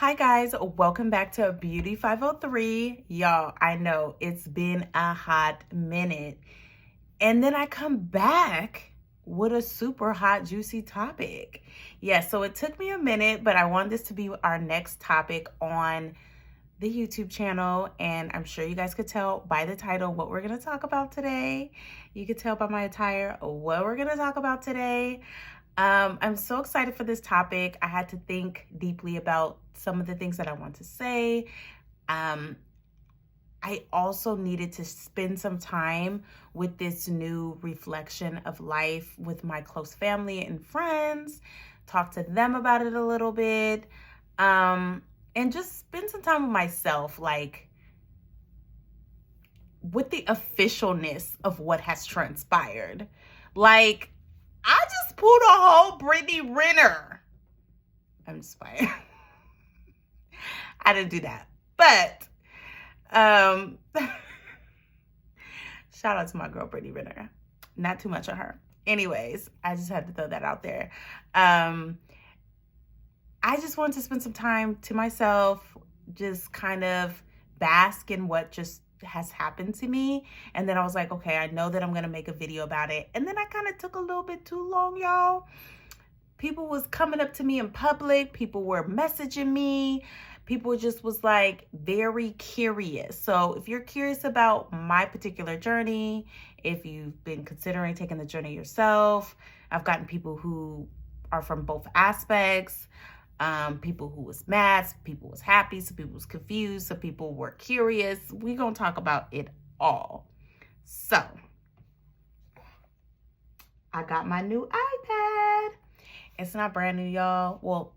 Hi guys, welcome back to Beauty 503. Y'all, I know it's been a hot minute. And then I come back with a super hot, juicy topic. So it took me a minute, but I want this to be our next topic on the YouTube channel. And I'm sure you guys could tell by the title what we're going to talk about today. You could tell by my attire what we're going to talk about today. I'm so excited for this topic. I had to think deeply about some of the things that I want to say. I also needed to spend some time with this new reflection of life with my close family and friends, talk to them about it a little bit, and just spend some time with myself, like with the officialness of what has transpired. Like, I just pulled a whole Brittany Renner. I'm just playing. I didn't do that. But shout out to my girl Brittany Renner. Not too much on her. Anyways, I just had to throw that out there. I just wanted to spend some time to myself, just kind of bask in what just has happened to me. And then I was like, okay, I know that I'm gonna make a video about it. And then I kind of took a little bit too long, y'all. People was coming up to me in public, people were messaging me, people just was like very curious. So if you're curious about my particular journey, if you've been considering taking the journey yourself, I've gotten people who are from both aspects. People who was mad, some people was happy, some people was confused, some people were curious. We're going to talk about it all. So, I got my new iPad. It's not brand new, y'all. Well,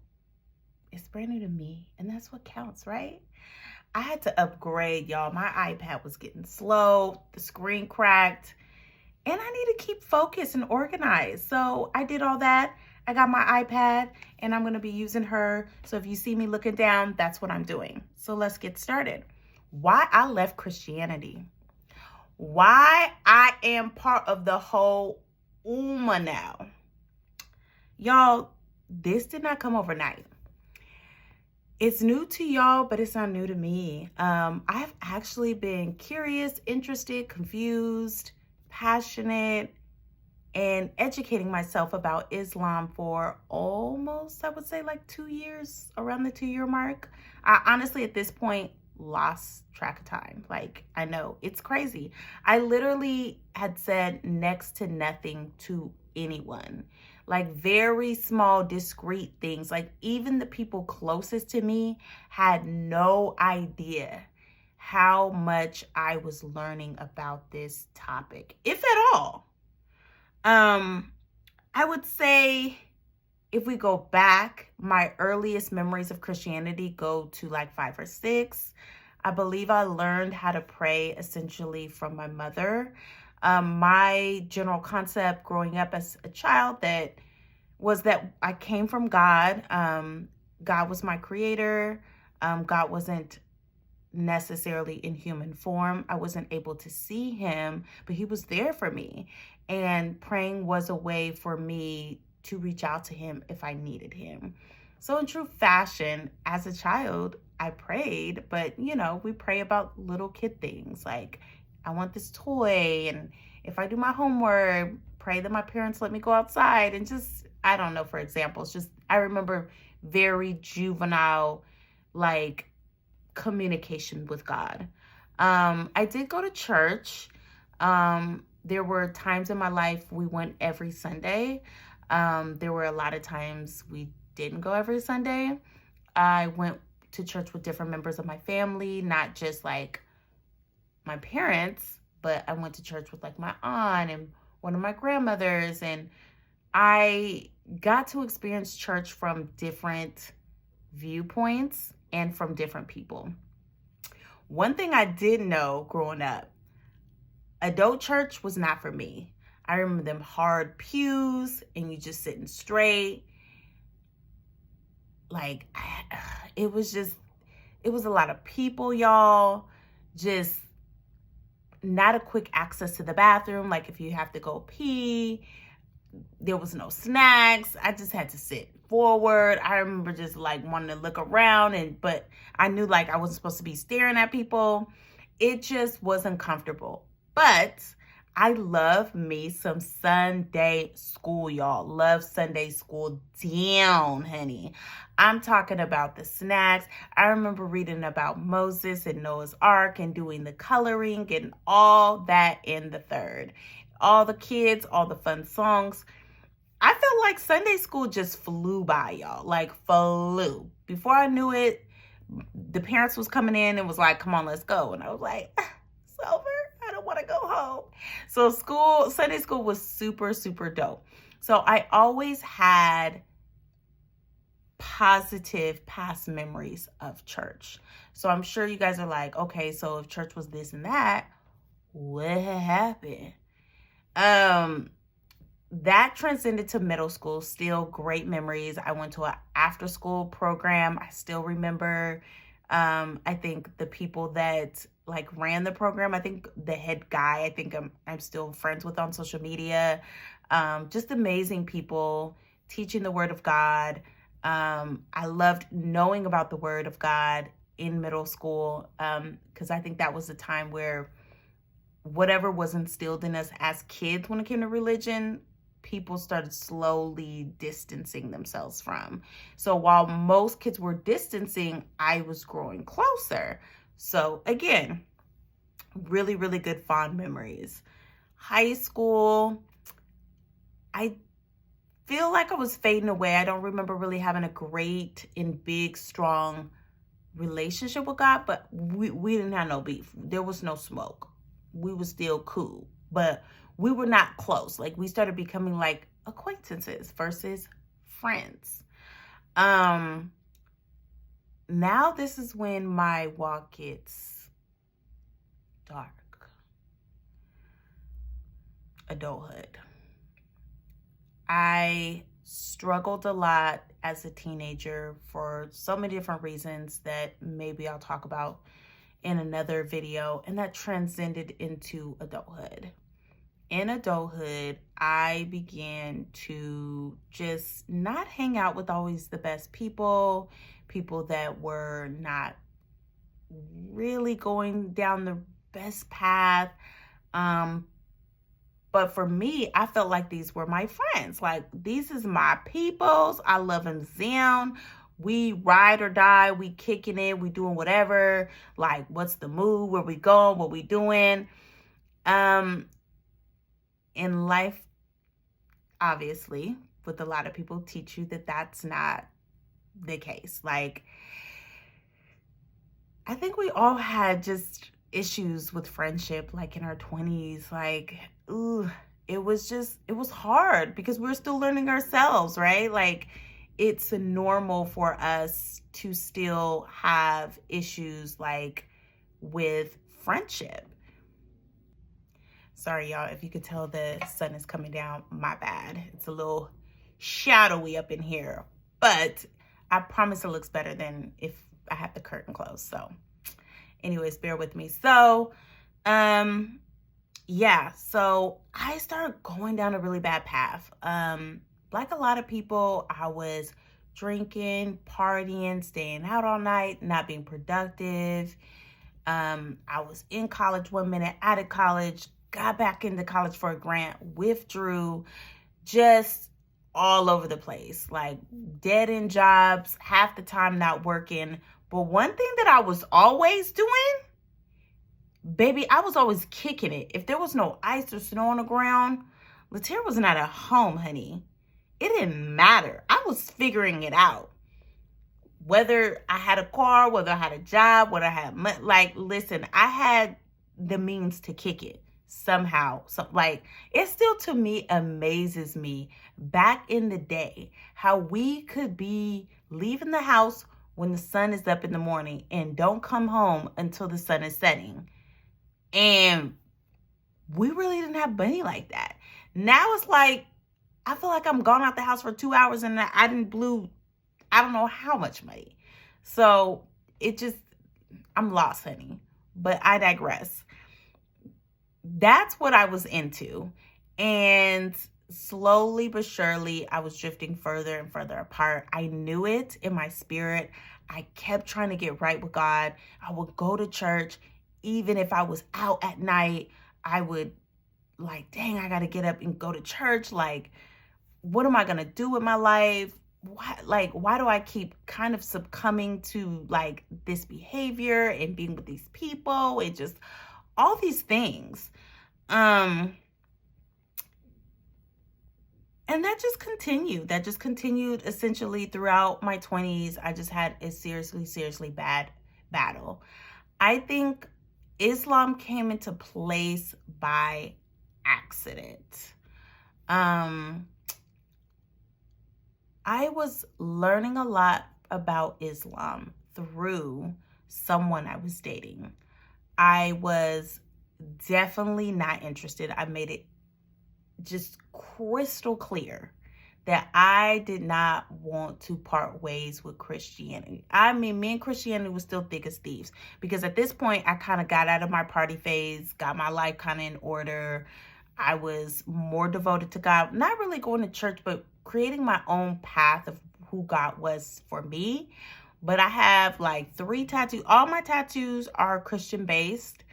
it's brand new to me, and that's what counts, right? I had to upgrade, y'all. My iPad was getting slow, the screen cracked, and I need to keep focused and organized. So I did all that. I got my iPad and I'm going to be using her. So if you see me looking down, that's what I'm doing. So let's get started. Why I left Christianity. Why I am part of the whole Ummah now. Y'all, this did not come overnight. It's new to y'all, but it's not new to me. I've actually been curious, interested, confused, passionate, and educating myself about Islam for almost, I would say, like 2 years, around the 2-year mark. I honestly, at this point, lost track of time. Like, I know, it's crazy. I literally had said next to nothing to anyone. Like, very small, discreet things. Like, even the people closest to me had no idea how much I was learning about this topic, if at all. I would say if we go back, my earliest memories of Christianity go to like 5 or 6. I believe I learned how to pray essentially from my mother. My general concept growing up as a child that I came from God. God was my creator. God wasn't necessarily in human form. I wasn't able to see him, but he was there for me. And praying was a way for me to reach out to him if I needed him. So in true fashion, as a child, I prayed, but you know, we pray about little kid things like, I want this toy, and if I do my homework, pray that my parents let me go outside, and just, I don't know, for examples, just, I remember very juvenile, like, communication with God. I did go to church. There were times in my life we went every Sunday. There were a lot of times we didn't go every Sunday. I went to church with different members of my family, not just like my parents, but I went to church with like my aunt and one of my grandmothers, and I got to experience church from different viewpoints and from different people. One thing I did know growing up, adult church was not for me. I remember them hard pews and you just sitting straight. Like, it was a lot of people, y'all. Just not a quick access to the bathroom. Like, if you have to go pee, there was no snacks. I just had to sit forward. I remember just like wanting to look around, but I knew like I wasn't supposed to be staring at people. It just wasn't comfortable. But I love me some Sunday school, y'all. Love Sunday school down, honey. I'm talking about the snacks. I remember reading about Moses and Noah's Ark and doing the coloring and all that in the third. All the kids, all the fun songs. I felt like Sunday school just flew by, y'all. Like, flew. Before I knew it, the parents was coming in and was like, come on, let's go. And I was like, it's over. I don't want to go home. So Sunday school was super, super dope. So I always had positive past memories of church. So I'm sure you guys are like, okay, so if church was this and that, what happened? That transcended to middle school. Still great memories. I went to an after school program. I still remember, I think the people that like ran the program, I think the head guy, I think I'm still friends with on social media. Just amazing people teaching the word of God. I loved knowing about the word of God in middle school, because I think that was the time where whatever was instilled in us as kids when it came to religion, people started slowly distancing themselves from. So while most kids were distancing, I was growing closer. So again, really, really good fond memories. High school, I feel like I was fading away. I don't remember really having a great and big, strong relationship with God, but we didn't have no beef. There was no smoke. We were still cool, but we were not close. Like, we started becoming like acquaintances versus friends. Now this is when my walk gets dark. Adulthood. I struggled a lot as a teenager for so many different reasons that maybe I'll talk about in another video, and that transcended into adulthood. In adulthood, I began to just not hang out with always the best people that were not really going down the best path. But for me, I felt like these were my friends. Like, these is my peoples. I love them down. We ride or die. We kicking it. We doing whatever. Like, what's the mood? Where we going? What we doing? In life, obviously, with a lot of people, teach you that that's not the case. Like, I think we all had just issues with friendship, like in our 20s. Like, it was hard because we're still learning ourselves, right? Like, it's normal for us to still have issues like with friendship. Sorry, y'all, if you could tell the sun is coming down, my bad. It's a little shadowy up in here, but I promise it looks better than if I had the curtain closed. So anyways, bear with me. So, yeah, so I started going down a really bad path. Like a lot of people, I was drinking, partying, staying out all night, not being productive. I was in college one minute, out of college, got back into college for a grant, withdrew, just all over the place, like dead end jobs, half the time not working. But one thing that I was always doing, baby, I was always kicking it. If there was no ice or snow on the ground, Latair was not at home, honey. It didn't matter. I was figuring it out. Whether I had a car, whether I had a job, whether I had money, like, listen, I had the means to kick it somehow. So, like, it still, to me, amazes me back in the day how we could be leaving the house when the sun is up in the morning and don't come home until the sun is setting. And we really didn't have money like that. Now it's like, I feel like I'm gone out the house for 2 hours and I didn't blew, I don't know how much money. So it just, I'm lost, honey. But I digress. That's what I was into. And slowly but surely, I was drifting further and further apart. I knew it in my spirit. I kept trying to get right with God. I would go to church. Even if I was out at night, I would like, dang, I got to get up and go to church. Like, what am I going to do with my life? Why do I keep kind of succumbing to like this behavior and being with these people and just all these things? And that just continued. That just continued essentially throughout my 20s. I just had a seriously, seriously bad battle. I think Islam came into place by accident. I was learning a lot about Islam through someone I was dating. I was definitely not interested. I made it just crystal clear that I did not want to part ways with Christianity. I mean, me and Christianity was still thick as thieves, because at this point I kind of got out of my party phase, got my life kind of in order. I was more devoted to God, not really going to church, but creating my own path of who God was for me. But I have like 3 tattoos. All my tattoos are Christian based.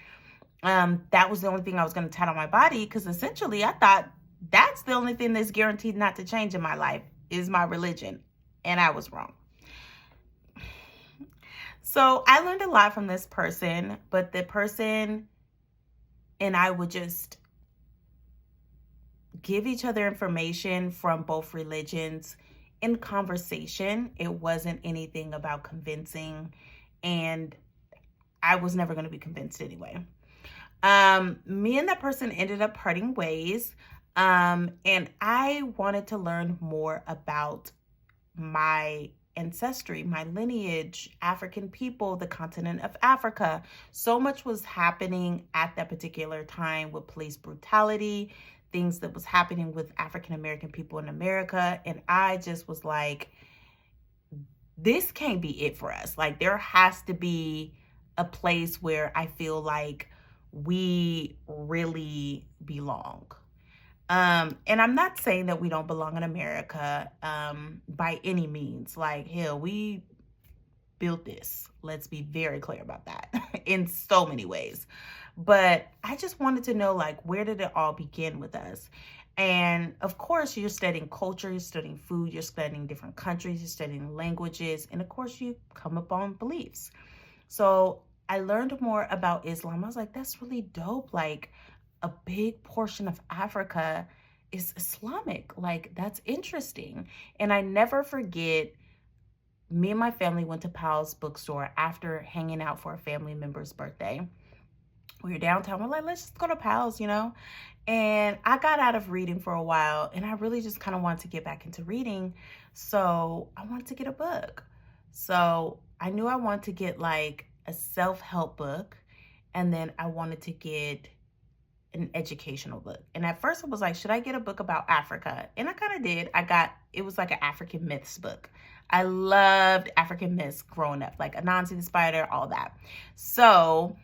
That was the only thing I was going to tat on my body, because essentially I thought that's the only thing that's guaranteed not to change in my life is my religion. And I was wrong. So I learned a lot from this person, but the person and I would just give each other information from both religions in conversation. It wasn't anything about convincing, and I was never going to be convinced anyway. Me and that person ended up parting ways. And I wanted to learn more about my ancestry, my lineage, African people, the continent of Africa. So much was happening at that particular time with police brutality, things that was happening with African American people in America. And I just was like, this can't be it for us. Like, there has to be a place where I feel like we really belong. And I'm not saying that we don't belong in America, by any means. Like, hell, we built this. Let's be very clear about that in so many ways. But I just wanted to know, like, where did it all begin with us? And of course, you're studying culture, you're studying food, you're studying different countries, you're studying languages, and of course, you come upon beliefs. So I learned more about Islam. I was like, that's really dope. Like, a big portion of Africa is Islamic. Like, that's interesting. And I never forget, me and my family went to Powell's bookstore after hanging out for a family member's birthday. We were downtown. We're like, let's just go to Powell's, And I got out of reading for a while, and I really just kind of wanted to get back into reading. So I wanted to get a book. So I knew I wanted to get like a self-help book, and then I wanted to get an educational book. And at first I was like, should I get a book about Africa? And I kind of did. It was like an African myths book. I loved African myths growing up, like Anansi the spider, all that. So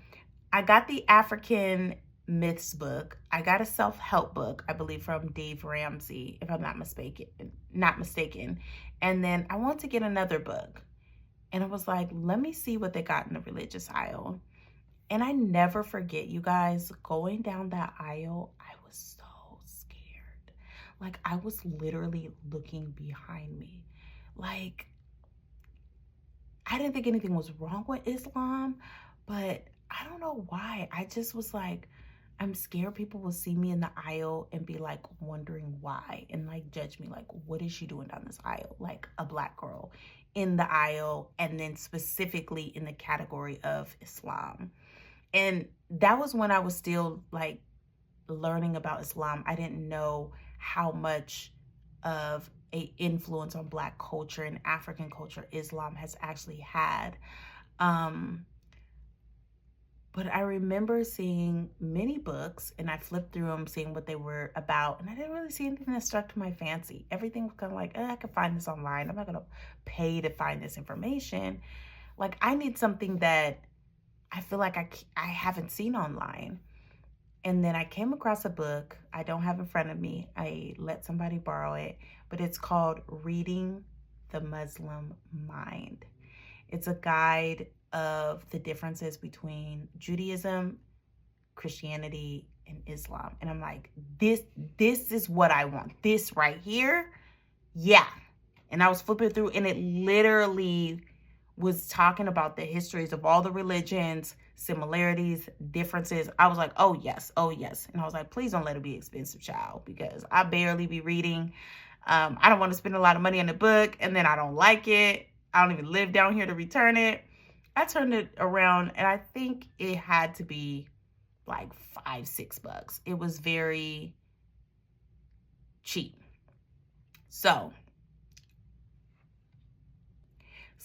I got the African myths book. I got a self-help book, I believe from Dave Ramsey, if I'm not mistaken. And then I want to get another book. And I was like, let me see what they got in the religious aisle. And I never forget, you guys, going down that aisle, I was so scared. Like, I was literally looking behind me. Like, I didn't think anything was wrong with Islam, but I don't know why. I just was like, I'm scared people will see me in the aisle and be like wondering why, and like judge me, like, what is she doing down this aisle? Like, a Black girl in the aisle, and then specifically in the category of Islam. And that was when I was still like learning about Islam. I didn't know how much of an influence on Black culture and African culture Islam has actually had. But I remember seeing many books, and I flipped through them, seeing what they were about. And I didn't really see anything that struck to my fancy. Everything was kind of like, I could find this online. I'm not going to pay to find this information. Like, I need something that I feel like I haven't seen online. And then I came across a book. I don't have it in front of me. I let somebody borrow it, but it's called Reading the Muslim Mind. It's a guide of the differences between Judaism, Christianity, and Islam. And I'm like, this is what I want. This right here. Yeah. And I was flipping through, and it literally was talking about the histories of all the religions, similarities, differences. I was like, oh yes, oh yes. And I was like, please don't let it be expensive, child, because I barely be reading. I don't want to spend a lot of money on the book, and then I don't like it. I don't even live down here to return it. I turned it around, and I think it had to be like $5-6. It was very cheap. So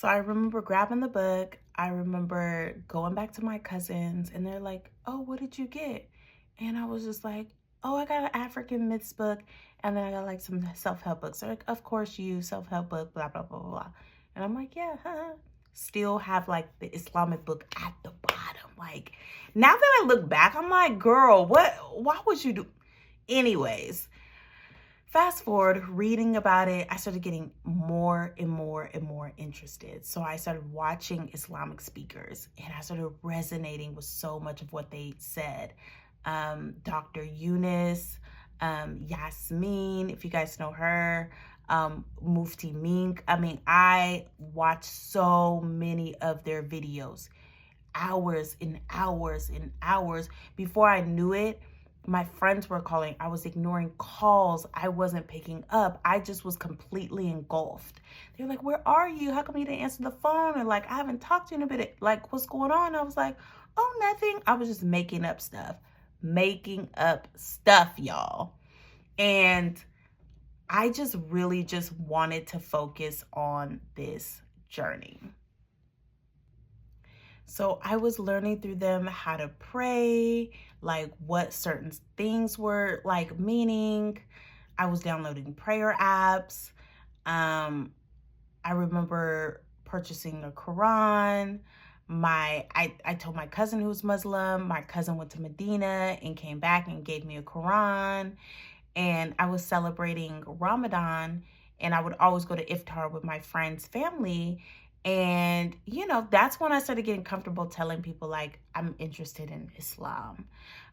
I remember grabbing the book. I remember going back to my cousins, and they're like, oh, what did you get? And I was just like, oh, I got an African myths book, and then I got like some self-help books. They're like, of course you, self-help book, blah, blah, blah, blah, blah. And I'm like, yeah, huh. Still have like the Islamic book at the bottom. Like, now that I look back, I'm like, girl, why would you do? Anyways, fast forward, reading about it, I started getting more and more and more interested. So I started watching Islamic speakers, and I started resonating with so much of what they said. Dr. Eunice, Yasmin, if you guys know her, Mufti Mink. I mean, I watched so many of their videos, hours and hours and hours. Before I knew it, my friends were calling. I was ignoring calls. I wasn't picking up. I just was completely engulfed. They were like, where are you? How come you didn't answer the phone? Or like, I haven't talked to you in a bit. Like, what's going on? I was like, oh, nothing. I was just making up stuff, y'all. And I just really just wanted to focus on this journey. So I was learning through them how to pray, like what certain things were like meaning. I was downloading prayer apps. I remember purchasing a Quran. I told my cousin who's Muslim. My cousin went to Medina and came back and gave me a Quran. And I was celebrating Ramadan, and I would always go to iftar with my friend's family. And, you know, that's when I started getting comfortable telling people, like, I'm interested in Islam.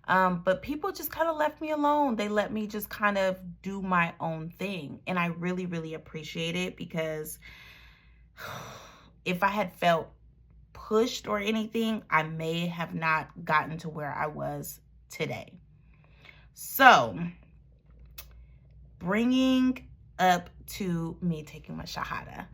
But people just kind of left me alone. They let me just kind of do my own thing. And I really, really appreciate it, because if I had felt pushed or anything, I may have not gotten to where I was today. So, bringing up to me taking my Shahada.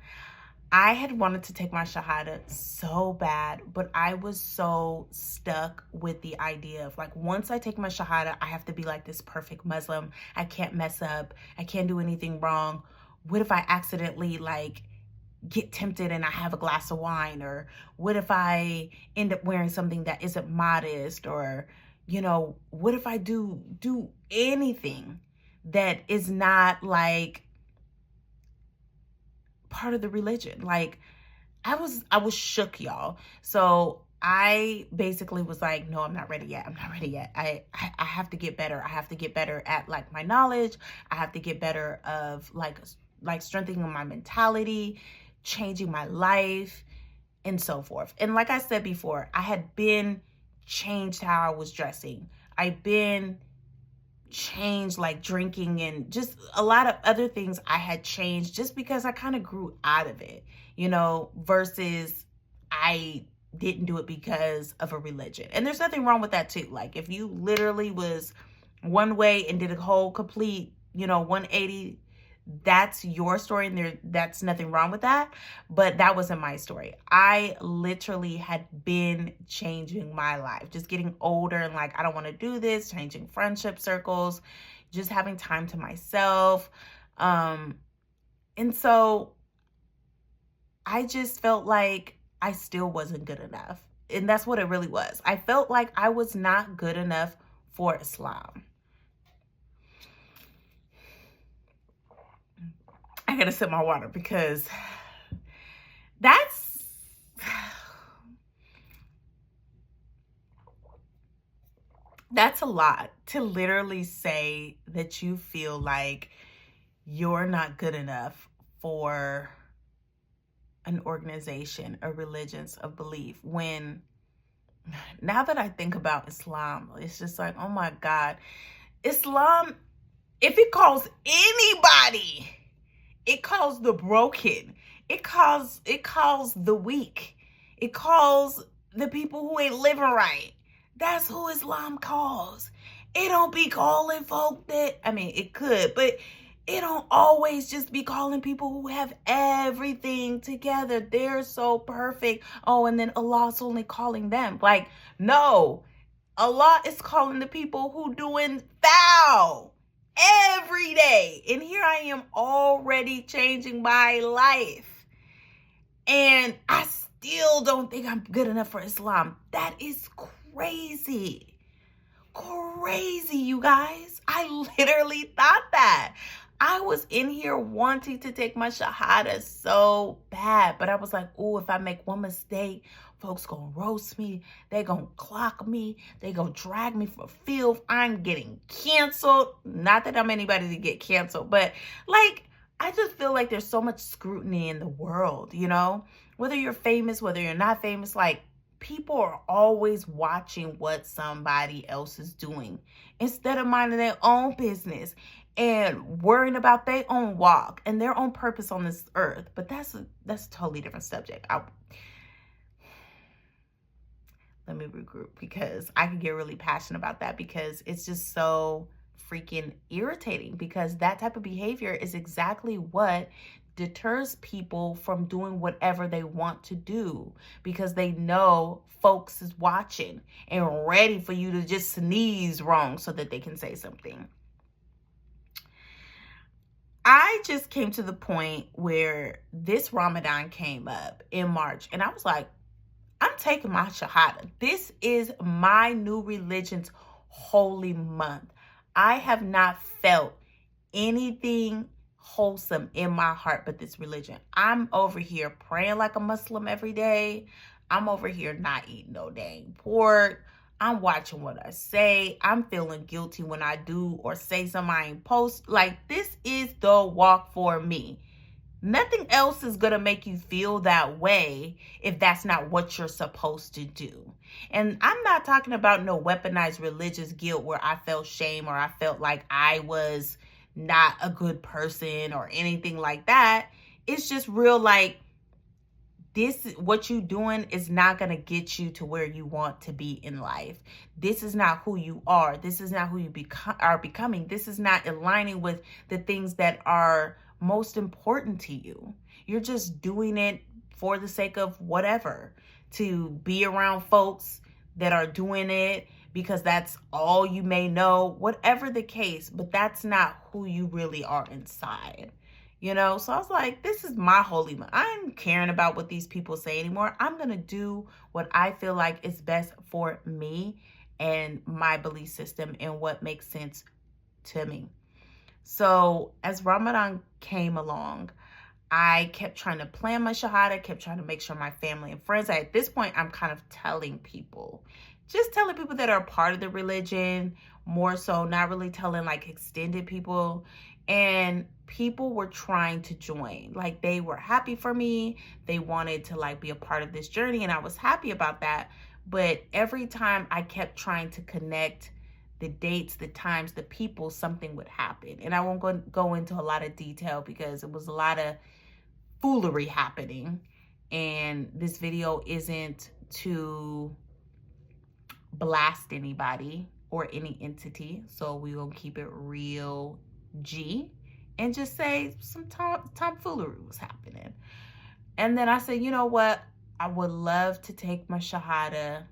I had wanted to take my Shahada so bad, but I was so stuck with the idea of like, once I take my Shahada, I have to be like this perfect Muslim. I can't mess up. I can't do anything wrong. What if I accidentally like get tempted and I have a glass of wine? Or what if I end up wearing something that isn't modest? Or, you know, what if I do anything that is not like part of the religion? Like, I was shook, y'all. So I basically was like, no, I'm not ready yet. I'm not ready yet. I have to get better. I have to get better at like my knowledge. I have to get better of like strengthening my mentality, changing my life, and so forth. And like I said before, I had been changed how I was dressing. I've been changed like drinking, and just a lot of other things I had changed just because I kind of grew out of it, you know, versus I didn't do it because of a religion. And there's nothing wrong with that too. Like, if you literally was one way and did a whole complete, you know, 180, that's your story, and that's nothing wrong with that. But that wasn't my story. I literally had been changing my life, just getting older and like, I don't want to do this, changing friendship circles, just having time to myself. And so I just felt like I still wasn't good enough. And that's what it really was. I felt like I was not good enough for Islam. I gotta sip my water, because that's, That's a lot to literally say that you feel like you're not good enough for an organization, a religions of belief. When now that I think about Islam, it's just like, oh my God, Islam, if it calls anybody, it calls the broken, it calls the weak, it calls the people who ain't living right. That's who Islam calls. It don't be calling folk that, I mean, it could, but it don't always just be calling people who have everything together. They're so perfect. Oh, and then Allah's only calling them. Like, no. Allah is calling the people who doing foul every day. And here I am already changing my life. And I still don't think I'm good enough for Islam. That is crazy. Crazy, you guys. I literally thought that. I was in here wanting to take my shahada so bad, but I was like, oh, if I make one mistake, folks gonna roast me, they gonna clock me, they gonna drag me for filth, I'm getting canceled. Not that I'm anybody to get canceled, but like, I just feel like there's so much scrutiny in the world, you know? Whether you're famous, whether you're not famous, like, people are always watching what somebody else is doing instead of minding their own business and worrying about their own walk and their own purpose on this earth. But that's a totally different subject. Let me regroup, because I can get really passionate about that, because it's just so freaking irritating, because that type of behavior is exactly what deters people from doing whatever they want to do, because they know folks is watching and ready for you to just sneeze wrong so that they can say something. I just came to the point where this Ramadan came up in March, and I was like, I'm taking my shahada. This is my new religion's holy month. I have not felt anything wholesome in my heart but this religion. I'm over here praying like a Muslim every day. I'm over here not eating no dang pork. I'm watching what I say. I'm feeling guilty when I do or say something I ain't post. Like, this is the walk for me. Nothing else is going to make you feel that way if that's not what you're supposed to do. And I'm not talking about no weaponized religious guilt where I felt shame or I felt like I was not a good person or anything like that. It's just real, like, this, what you doing is not going to get you to where you want to be in life. This is not who you are. This is not who you are becoming. This is not aligning with the things that are most important to you. You're just doing it for the sake of whatever, to be around folks that are doing it because that's all you may know, whatever the case, but that's not who you really are inside. You know, so I was like, this is my holy month. I ain't caring about what these people say anymore. I'm going to do what I feel like is best for me and my belief system and what makes sense to me. So as Ramadan came along, I kept trying to plan my shahada, kept trying to make sure my family and friends, at this point, I'm kind of telling people, just telling people that are part of the religion, more so, not really telling like extended people. And people were trying to join. Like, they were happy for me. They wanted to like be a part of this journey, and I was happy about that. But every time I kept trying to connect the dates, the times, the people, something would happen. And I won't go into a lot of detail because it was a lot of foolery happening. And this video isn't to blast anybody or any entity. So we will keep it real G and just say some tomfoolery was happening. And then I said, you know what? I would love to take my shahada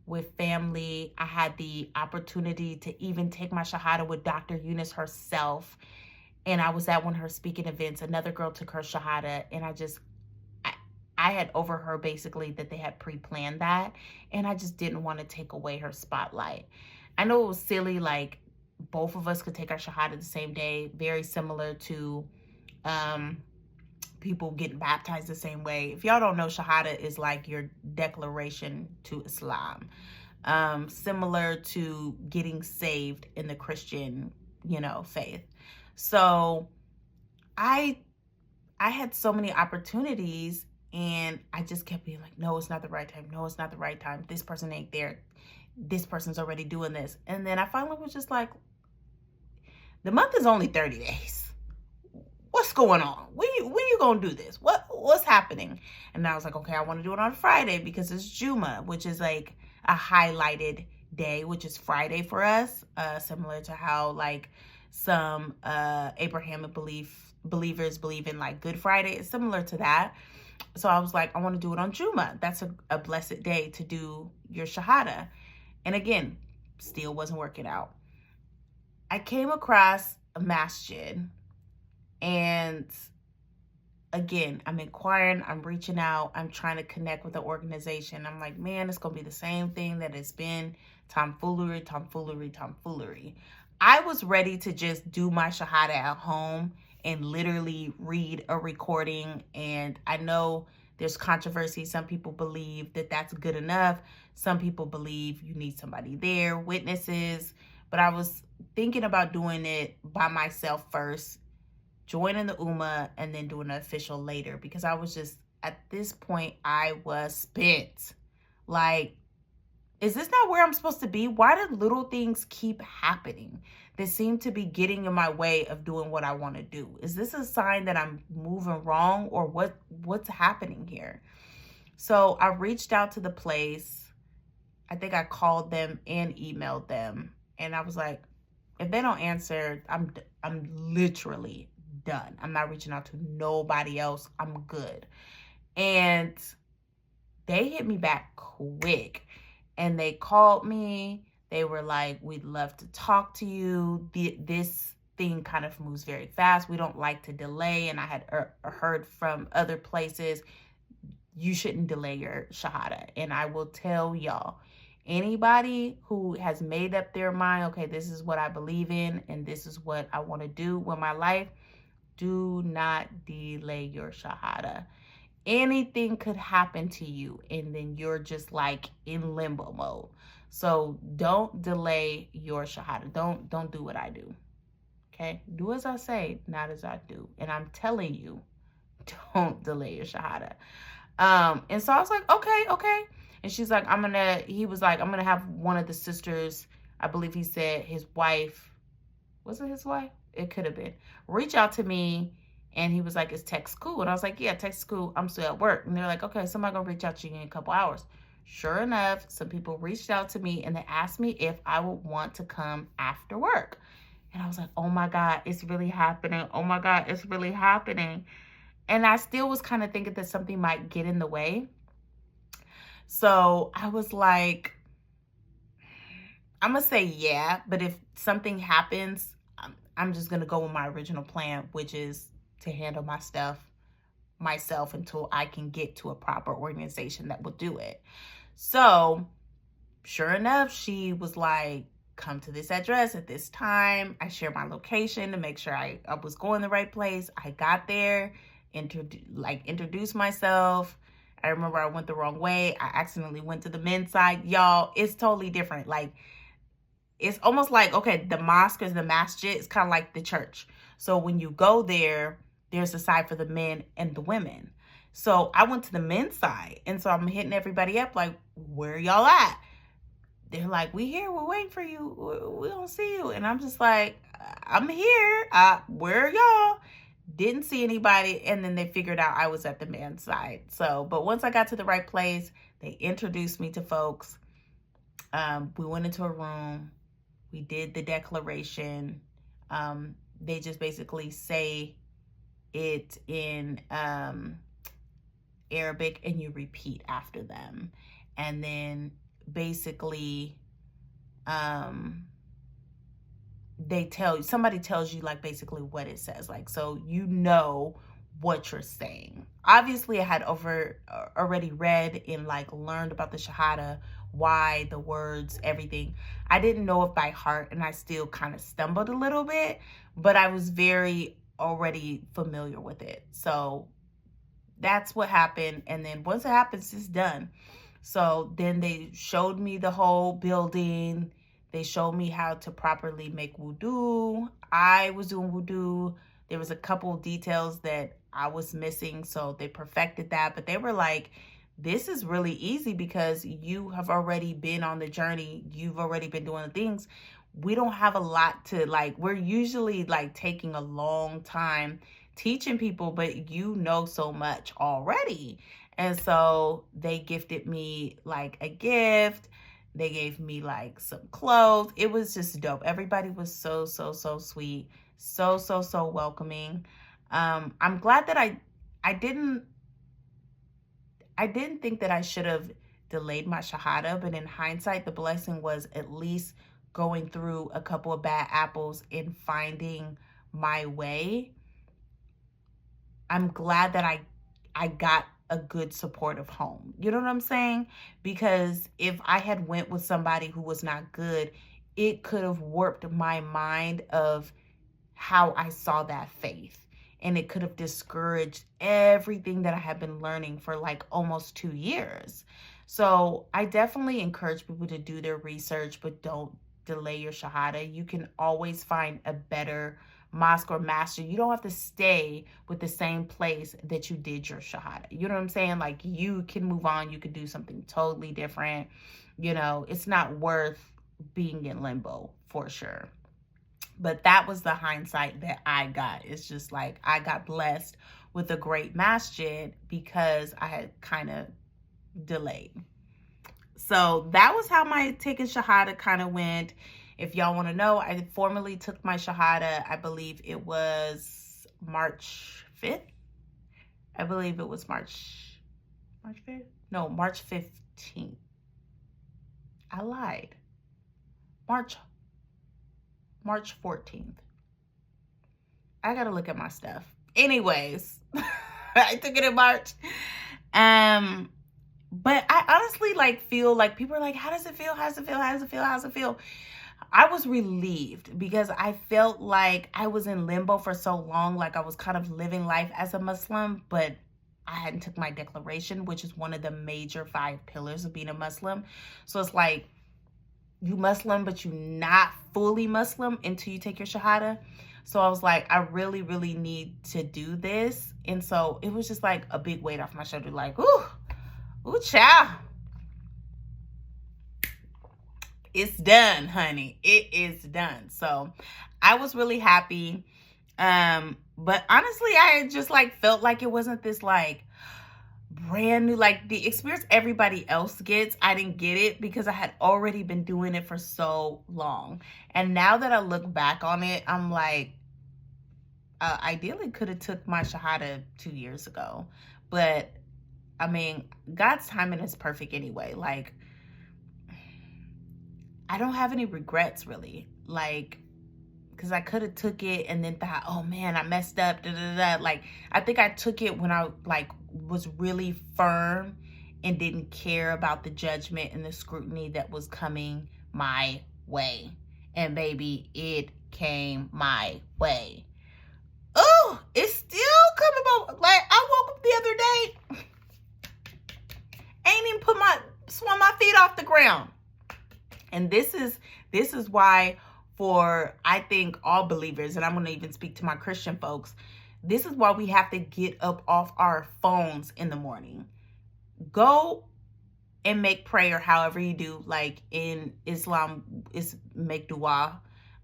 with family. I had the opportunity to even take my shahada with Dr. Eunice herself. And I was at one of her speaking events. Another girl took her shahada, and I had overheard basically that they had pre-planned that, and I just didn't want to take away her spotlight. I know it was silly, like, both of us could take our shahada the same day, very similar to people getting baptized the same way. If y'all don't know, shahada is like your declaration to Islam. similar to getting saved in the Christian, faith. So I had so many opportunities, and I just kept being like, no, it's not the right time. No, it's not the right time. This person ain't there. This person's already doing this. And then I finally was just like, the month is only 30 days. What's going on? When you gonna do this? What's happening? And I was like, okay, I want to do it on Friday because it's Juma, which is like a highlighted day, which is Friday for us, similar to how like some Abrahamic believers believe in like Good Friday. It's similar to that. So I was like, I want to do it on Juma. That's a blessed day to do your Shahada. And again, still wasn't working out. I came across a masjid, and again, I'm inquiring, I'm reaching out, I'm trying to connect with the organization. I'm like, man, it's going to be the same thing that it's been. Tomfoolery. I was ready to just do my Shahada at home and literally read a recording. And I know there's controversy. Some people believe that that's good enough. Some people believe you need somebody there, witnesses. But I was thinking about doing it by myself first, joining the Ummah, and then doing the official later, because I was just, at this point, I was spent. Like, is this not where I'm supposed to be? Why do little things keep happening that seem to be getting in my way of doing what I want to do? Is this a sign that I'm moving wrong, or what's happening here? So I reached out to the place. I think I called them and emailed them. And I was like, if they don't answer, I'm literally done. I'm not reaching out to nobody else. I'm good. And they hit me back quick, and they called me. They were like, we'd love to talk to you. This thing kind of moves very fast. We don't like to delay. And I had heard from other places, you shouldn't delay your Shahada. And I will tell y'all, anybody who has made up their mind, okay, this is what I believe in and this is what I want to do with my life, do not delay your Shahada. Anything could happen to you, and then you're just like in limbo mode. So don't delay your Shahada. Don't do what I do. Okay? Do as I say, not as I do. And I'm telling you, don't delay your Shahada. And so I was like, okay. And she's like, he was like, I'm gonna have one of the sisters, I believe he said his wife, was it his wife? It could have been, reach out to me. And he was like, is text cool? And I was like, yeah, text cool. I'm still at work. And they're like, okay, somebody gonna reach out to you in a couple hours. Sure enough, some people reached out to me and they asked me if I would want to come after work. And I was like, oh my God, it's really happening. Oh my God, it's really happening. And I still was kind of thinking that something might get in the way. So I was like, I'm going to say yeah, but if something happens, I'm just going to go with my original plan, which is to handle my stuff myself until I can get to a proper organization that will do it. So sure enough, she was like, come to this address at this time. I shared my location to make sure I was going the right place. I got there, introduced myself. I remember I went the wrong way. I accidentally went to the men's side. Y'all, it's totally different. Like, it's almost like, okay, the mosque is the masjid. It's kind of like the church. So when you go there, there's a side for the men and the women. So I went to the men's side. And so I'm hitting everybody up like, where y'all at? They're like, we here. We're waiting for you. We don't see you. And I'm just like, I'm here. Where are y'all? Didn't see anybody. And then they figured out I was at the men's side. So, but once I got to the right place, they introduced me to folks. We went into a room. We did the declaration. They just basically say it in Arabic and you repeat after them. And then basically somebody tells you like basically what it says, like, so you know what you're saying. Obviously I had already read and like learned about the Shahada, why, the words, everything. I didn't know it by heart, and I still kind of stumbled a little bit, but I was very already familiar with it. So that's what happened. And then once it happens, it's done. So then they showed me the whole building. They showed me how to properly make wudu. I was doing wudu. There was a couple details that I was missing, so they perfected that. But they were like, this is really easy because you have already been on the journey. You've already been doing the things. We don't have a lot to, like, we're usually like taking a long time teaching people, but you know so much already. And so they gifted me like a gift. They gave me like some clothes. It was just dope. Everybody was so sweet. So welcoming. I'm glad that I didn't think that I should have delayed my shahada, but in hindsight, the blessing was at least going through a couple of bad apples and finding my way. I'm glad that I got a good supportive home. You know what I'm saying? Because if I had went with somebody who was not good, it could have warped my mind of how I saw that faith. And it could have discouraged everything that I have been learning for like almost 2 years. So I definitely encourage people to do their research, but don't delay your shahada. You can always find a better mosque or master. You don't have to stay with the same place that you did your shahada. You know what I'm saying? Like, you can move on. You could do something totally different. You know, it's not worth being in limbo for sure. But that was the hindsight that I got. It's just like, I got blessed with a great masjid because I had kind of delayed. So that was how my taking shahada kind of went. If y'all want to know, I formally took my shahada, I believe it was March 5th. I believe it was March 5th? No, March 15th. I lied. March 14th. I gotta look at my stuff. Anyways, I took it in March. But I honestly like feel like people are like, how does it feel? How does it feel? How does it feel? How does it feel? I was relieved because I felt like I was in limbo for so long. Like, I was kind of living life as a Muslim, but I hadn't took my declaration, which is one of the major 5 pillars of being a Muslim. So it's like, you Muslim, but you not fully Muslim until you take your shahada. So I was like, I really need to do this. And so it was just like a big weight off my shoulder. Like, ooh, child. It's done, honey. It is done. So I was really happy. But honestly, I just like felt like it wasn't this like brand new, like the experience everybody else gets. I didn't get it because I had already been doing it for so long. And now that I look back on it, I'm like, ideally could have took my shahada 2 years ago. But I mean, God's timing is perfect anyway. Like, I don't have any regrets really. Like, because I could have took it and then thought, oh man, I messed up. Like, I think I took it when I like was really firm and didn't care about the judgment and the scrutiny that was coming my way. And baby, it came my way. Oh, it's still coming about. Like, I woke up the other day, ain't even swung my feet off the ground. And this is why, for I think all believers, and I'm going to even speak to my Christian folks, this is why we have to get up off our phones in the morning. Go and make prayer however you do. Like in Islam, it's make dua.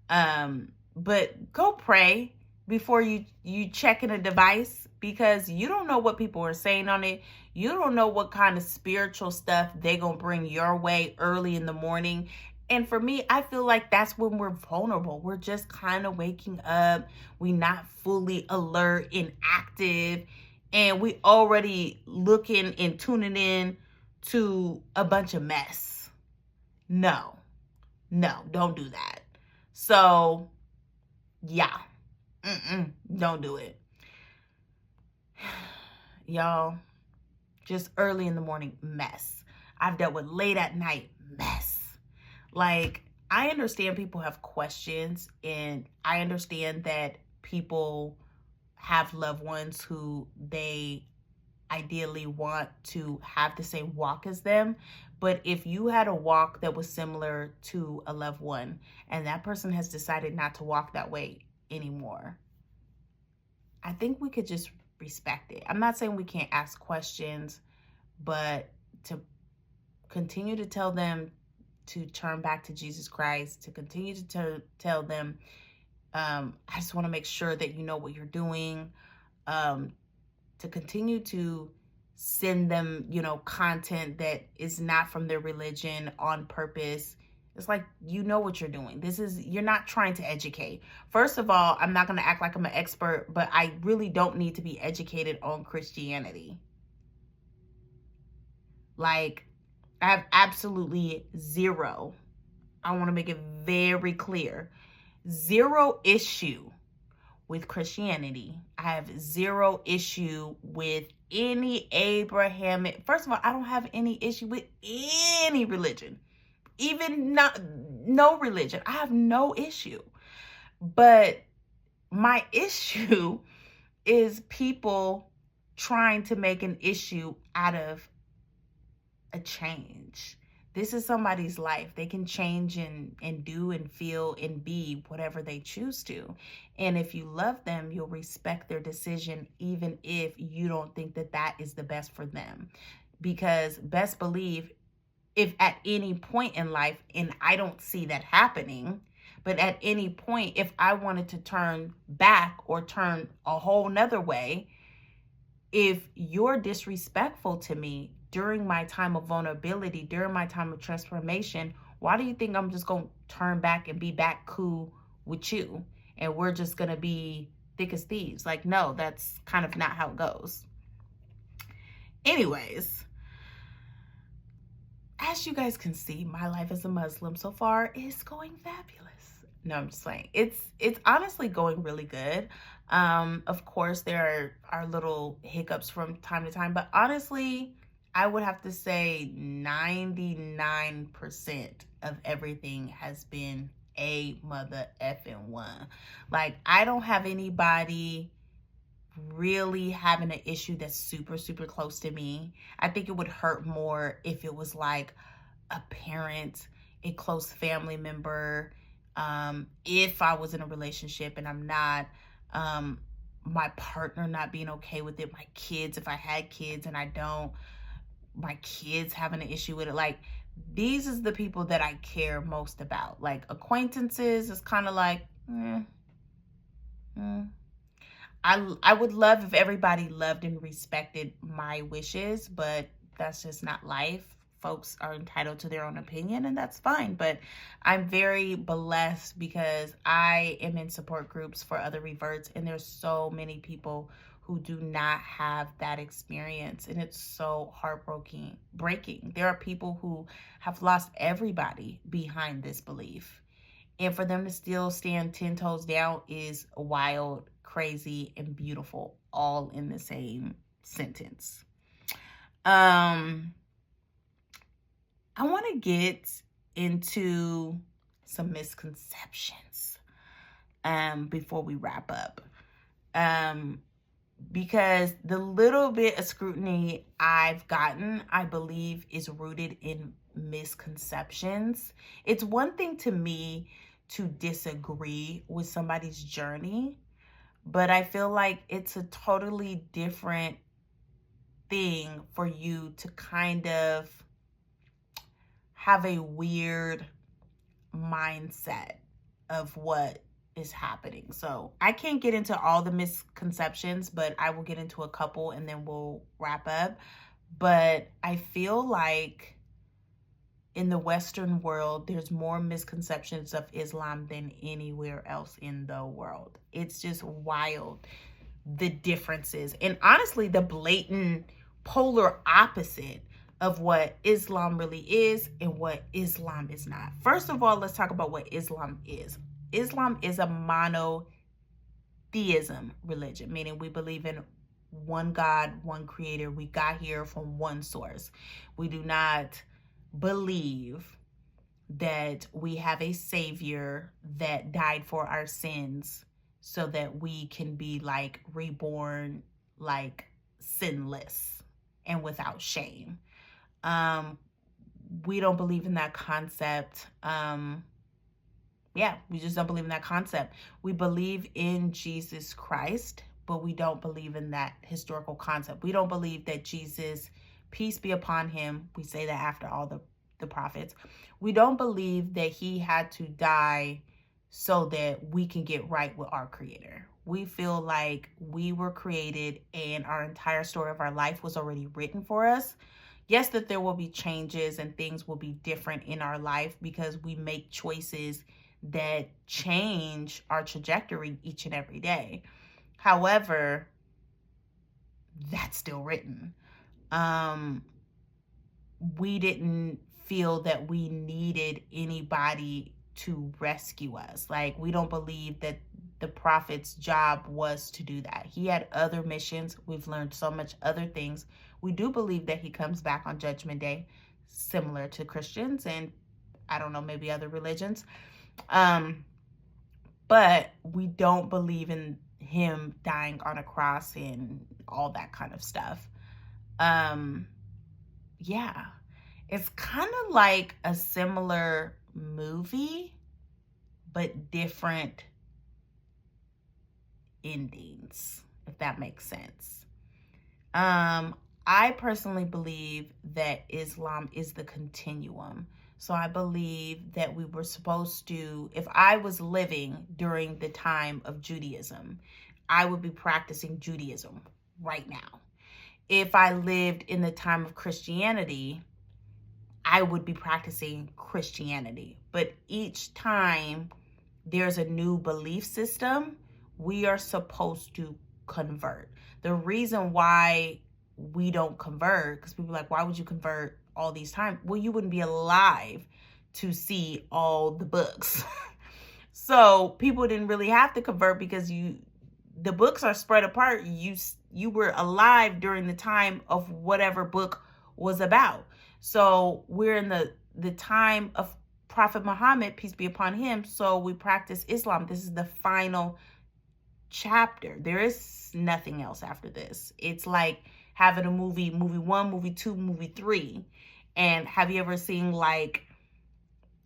But go pray before you check in a device, because you don't know what people are saying on it. You don't know what kind of spiritual stuff they're going to bring your way early in the morning. And for me, I feel like that's when we're vulnerable. We're just kind of waking up. We're not fully alert and active. And we already looking and tuning in to a bunch of mess. No, don't do that. So, yeah. Don't do it. Y'all, just early in the morning, mess. I've dealt with late at night, mess. Like, I understand people have questions, and I understand that people have loved ones who they ideally want to have the same walk as them. But if you had a walk that was similar to a loved one and that person has decided not to walk that way anymore, I think we could just respect it. I'm not saying we can't ask questions, but to continue to tell them to turn back to Jesus Christ, to continue to tell them, I just want to make sure that you know what you're doing, to continue to send them, content that is not from their religion on purpose. It's like, you know what you're doing. You're not trying to educate. First of all, I'm not going to act like I'm an expert, but I really don't need to be educated on Christianity. Like, I have absolutely zero. I want to make it very clear. Zero issue with Christianity. I have zero issue with any Abrahamic. First of all, I don't have any issue with any religion. Even no religion. I have no issue. But my issue is people trying to make an issue out of a change. This is somebody's life. They can change and do and feel and be whatever they choose to. And if you love them, you'll respect their decision, even if you don't think that that is the best for them. Because best believe, if at any point in life, and I don't see that happening, but at any point, if I wanted to turn back or turn a whole nother way, if you're disrespectful to me during my time of vulnerability, during my time of transformation, why do you think I'm just going to turn back and be back cool with you? And we're just going to be thick as thieves? Like, no, that's kind of not how it goes. Anyways, as you guys can see, my life as a Muslim so far is going fabulous. No, I'm just saying. It's honestly going really good. Of course, there are little hiccups from time to time, but honestly, I would have to say 99% of everything has been a mother effing one. Like, I don't have anybody really having an issue that's super, super close to me. I think it would hurt more if it was like a parent, a close family member, if I was in a relationship and I'm not, my partner not being okay with it, my kids, if I had kids and I don't, my kids having an issue with it. Like, these is the people that I care most about. Like, acquaintances is kind of like, I would love if everybody loved and respected my wishes, but that's just not life. Folks are entitled to their own opinion, and that's fine. But I'm very blessed because I am in support groups for other reverts, and there's so many people who do not have that experience, and it's so heartbreaking. There are people who have lost everybody behind this belief, and for them to still stand 10 toes down is wild, crazy, and beautiful, all in the same sentence. I want to get into some misconceptions before we wrap up. Because the little bit of scrutiny I've gotten, I believe, is rooted in misconceptions. It's one thing to me to disagree with somebody's journey, but I feel like it's a totally different thing for you to kind of have a weird mindset of what is happening. So I can't get into all the misconceptions, but I will get into a couple and then we'll wrap up. But I feel like in the Western world, there's more misconceptions of Islam than anywhere else in the world. It's just wild, the differences. And honestly, the blatant polar opposite of what Islam really is and what Islam is not. First of all, let's talk about what Islam is. Islam is a monotheism religion, meaning we believe in one God, one creator. We got here from one source. We do not believe that we have a savior that died for our sins so that we can be like reborn, like sinless. and without shame. We don't believe in that concept. Yeah, we just don't believe in that concept. We believe in Jesus Christ, but we don't believe in that historical concept. We don't believe that Jesus, peace be upon him, we say that after all the prophets. We don't believe that he had to die so that we can get right with our creator. We feel like we were created and our entire story of our life was already written for us. Yes, that there will be changes and things will be different in our life because we make choices that change our trajectory each and every day. However, that's still written. We didn't feel that we needed anybody to rescue us. Like, we don't believe that the prophet's job was to do that. He had other missions. We've learned so much other things. We do believe that he comes back on Judgment Day, similar to Christians and I don't know, maybe other religions. But we don't believe in him dying on a cross and all that kind of stuff. Yeah, it's kind of like a similar movie, but different endings, if that makes sense. I personally believe that Islam is the continuum. So I believe that we were supposed to, if I was living during the time of Judaism, I would be practicing Judaism right now. If I lived in the time of Christianity, I would be practicing Christianity. But each time there's a new belief system, we are supposed to convert. The reason why we don't convert, because people are like, why would you convert all these times? Well, you wouldn't be alive to see all the books. So people didn't really have to convert because the books are spread apart. You were alive during the time of whatever book was about. So we're in the time of Prophet Muhammad, peace be upon him. So we practice Islam. This is the final chapter. There is nothing else after this. It's like having a movie 1, movie 2, movie 3. And have you ever seen like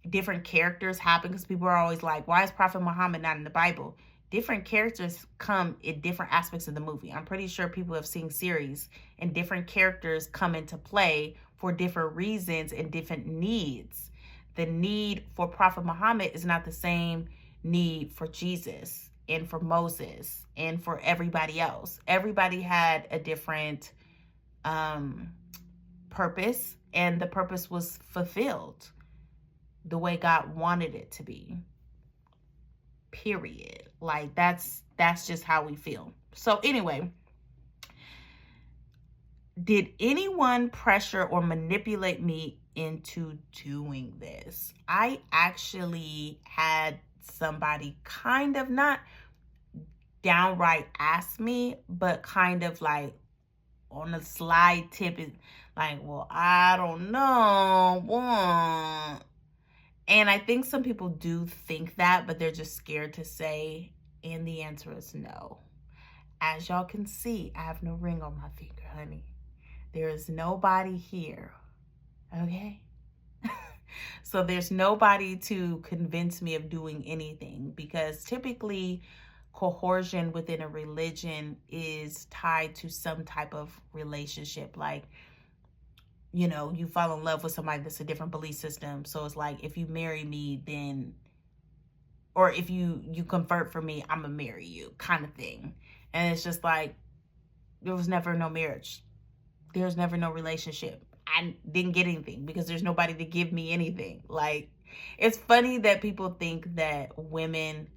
different characters happen? Because people are always like, why is Prophet Muhammad not in the Bible? Different characters come in different aspects of the movie. I'm pretty sure people have seen series and different characters come into play for different reasons and different needs. The need for Prophet Muhammad is not the same need for Jesus and for Moses and for everybody else. Everybody had a different purpose, and the purpose was fulfilled the way God wanted it to be. Period. Like, that's just how we feel. So anyway, did anyone pressure or manipulate me into doing this? I actually had somebody kind of not downright ask me, but kind of like on a slide tip, is like, well, I don't know. And I think some people do think that, but they're just scared to say. And the answer is no. As y'all can see, I have no ring on my finger, honey. There is nobody here, okay? So there's nobody to convince me of doing anything, because typically coercion within a religion is tied to some type of relationship. Like, you know, you fall in love with somebody that's a different belief system. So it's like, if you marry me, then, or if you convert for me, I'm gonna marry you, kind of thing. And it's just like, there was never no marriage. There's never no relationship. I didn't get anything because there's nobody to give me anything. Like, it's funny that people think that women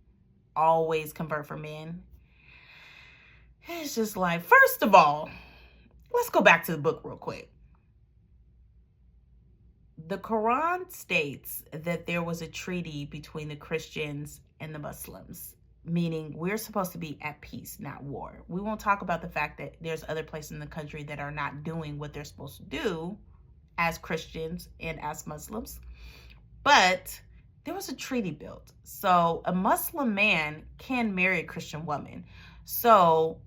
always convert for men. It's just like, first of all, let's go back to the book real quick. The Quran states that there was a treaty between the Christians and the Muslims, meaning we're supposed to be at peace, not war. We won't talk about the fact that there's other places in the country that are not doing what they're supposed to do as Christians and as Muslims. But there was a treaty built. So a Muslim man can marry a Christian woman. So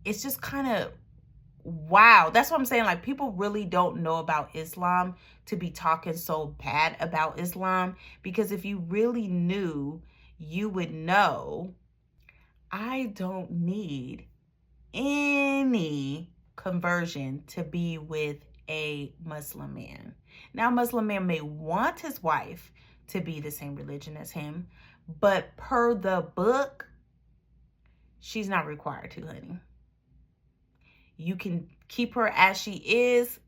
it's just kind of wow. That's what I'm saying. Like, people really don't know about Islam to be talking so bad about Islam. Because if you really knew, you would know I don't need any conversion to be with a Muslim man. Now, a Muslim man may want his wife to be the same religion as him, but per the book, she's not required to, honey. You can keep her as she is,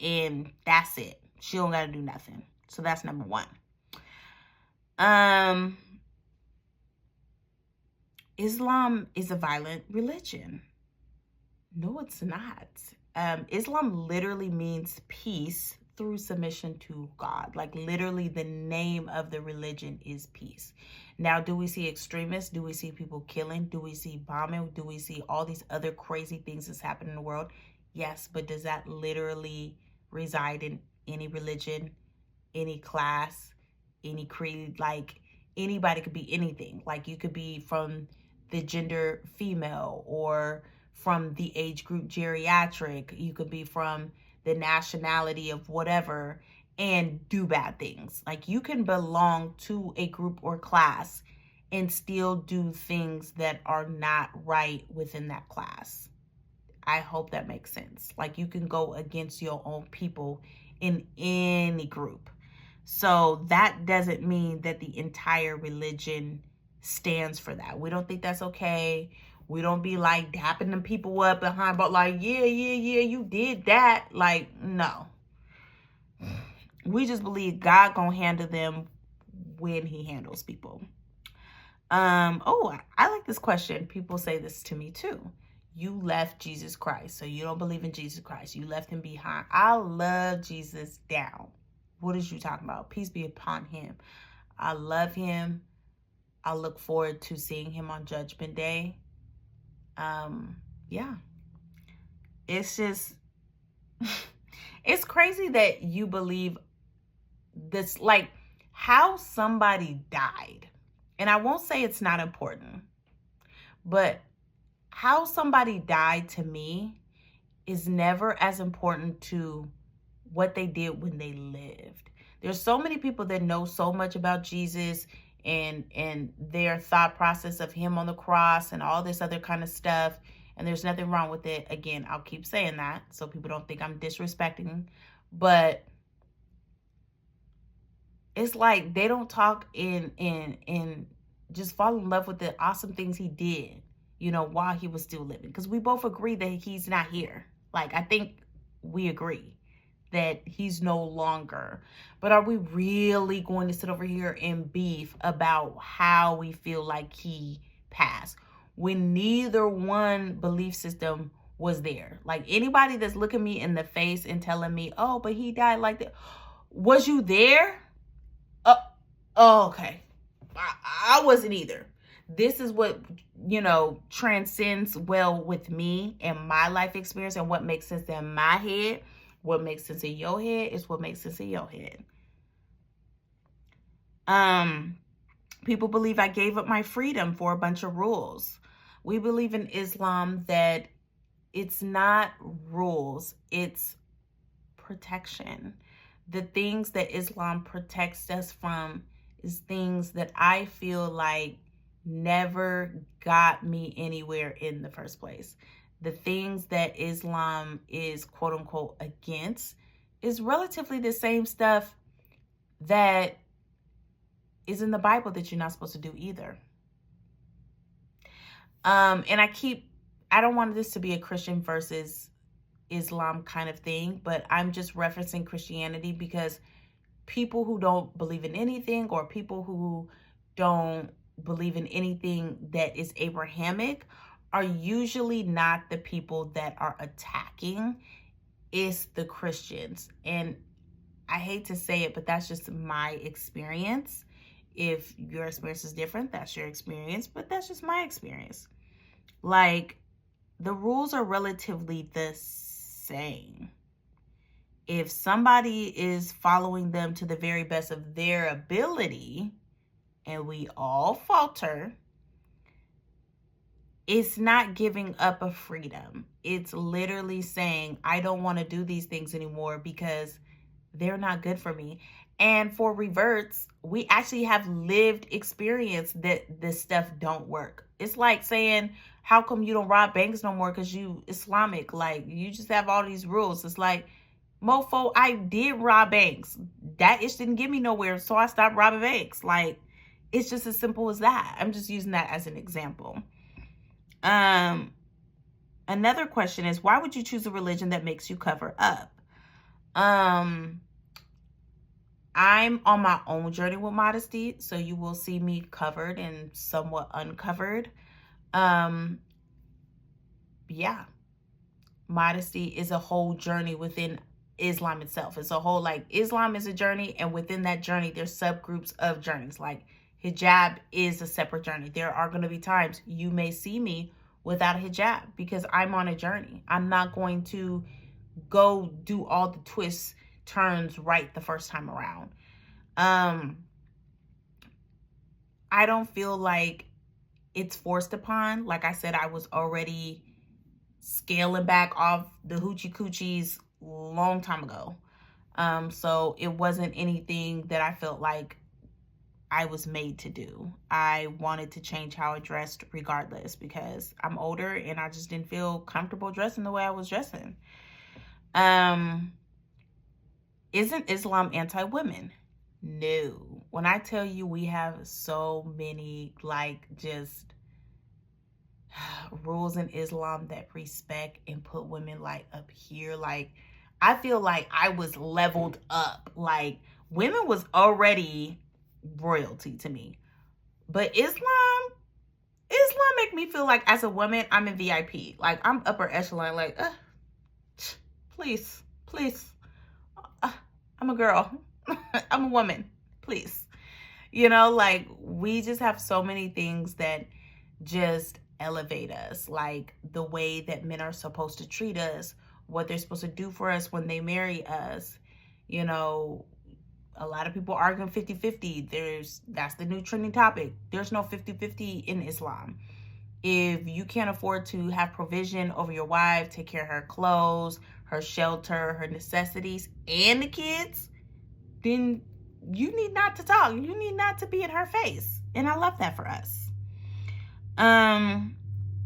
and that's it. She don't got to do nothing. So that's number one. Islam is a violent religion. No, it's not. Islam literally means peace through submission to God. Like, literally, the name of the religion is peace. Now, do we see extremists? Do we see people killing? Do we see bombing? Do we see all these other crazy things that's happening in the world? Yes, but does that literally reside in any religion, any class, any creed? Like, anybody could be anything. Like, you could be from the gender female, or from the age group geriatric. You could be from the nationality of whatever and do bad things. Like, you can belong to a group or class and still do things that are not right within that class. I hope that makes sense. Like, you can go against your own people in any group. So that doesn't mean that the entire religion stands for that. We don't think that's okay. We don't be like dapping them people up behind, but like, yeah, you did that. Like, no. We just believe God gonna handle them when he handles people. Oh, I like this question. People say this to me too. You left Jesus Christ, so you don't believe in Jesus Christ. You left him behind. I love Jesus down. What is you talking about? Peace be upon him. I love him. I look forward to seeing him on Judgment Day. Yeah. It's just, it's crazy that you believe this, like, how somebody died. And I won't say it's not important, but how somebody died to me is never as important to what they did when they lived. There's so many people that know so much about Jesus and their thought process of him on the cross and all this other kind of stuff. And there's nothing wrong with it. Again, I'll keep saying that so people don't think I'm disrespecting. But it's like they don't talk in just fall in love with the awesome things he did, you know, while he was still living. Because we both agree that he's not here. Like, I think we agree that he's no longer. But are we really going to sit over here and beef about how we feel like he passed when neither one belief system was there? Like, anybody that's looking me in the face and telling me, oh, but he died like that. Was you there? Oh, okay. I wasn't either. This is what, you know, transcends well with me and my life experience and what makes sense in my head. What makes sense in your head is what makes sense in your head. People believe I gave up my freedom for a bunch of rules. We believe in Islam that it's not rules, it's protection. The things that Islam protects us from is things that I feel like never got me anywhere in the first place. The things that Islam is quote unquote against is relatively the same stuff that is in the Bible that you're not supposed to do either. And I don't want this to be a Christian versus Islam kind of thing, but I'm just referencing Christianity because people who don't believe in anything, or people who don't believe in anything that is Abrahamic, are usually not the people that are attacking. It's the Christians. And I hate to say it, but that's just my experience. If your experience is different, that's your experience, but that's just my experience. Like, the rules are relatively the same. If somebody is following them to the very best of their ability, and we all falter, it's not giving up a freedom. It's literally saying, I don't want to do these things anymore because they're not good for me. And for reverts, we actually have lived experience that this stuff don't work. It's like saying, how come you don't rob banks no more because you Islamic? Like, you just have all these rules. It's like, mofo, I did rob banks. That ish didn't get me nowhere, so I stopped robbing banks. Like, it's just as simple as that. I'm just using that as an example. Another question is, why would you choose a religion that makes you cover up? I'm on my own journey with modesty, so you will see me covered and somewhat uncovered. Yeah. Modesty is a whole journey within Islam itself. It's a whole, like, Islam is a journey, and within that journey, there's subgroups of journeys. Like, hijab is a separate journey. There are going to be times you may see me without a hijab because I'm on a journey. I'm not going to go do all the twists, turns right the first time around. I don't feel like it's forced upon. Like I said, I was already scaling back off the hoochie coochies long time ago. So it wasn't anything that I felt like I was made to do. I wanted to change how I dressed regardless because I'm older and I just didn't feel comfortable dressing the way I was dressing. Isn't Islam anti-women? No. When I tell you we have so many, like, just rules in Islam that respect and put women, like, up here. Like, I feel like I was leveled up. Like, women was already royalty to me. But Islam make me feel like as a woman, I'm in VIP. Like, I'm upper echelon. Like, please. I'm a girl. I'm a woman. Please. You know, like, we just have so many things that just elevate us. Like the way that men are supposed to treat us, what they're supposed to do for us when they marry us. You know, a lot of people arguing 50-50. That's the new trending topic. There's no 50-50 in Islam. If you can't afford to have provision over your wife, take care of her clothes, her shelter, her necessities, and the kids, then you need not to talk. You need not to be in her face. And I love that for us.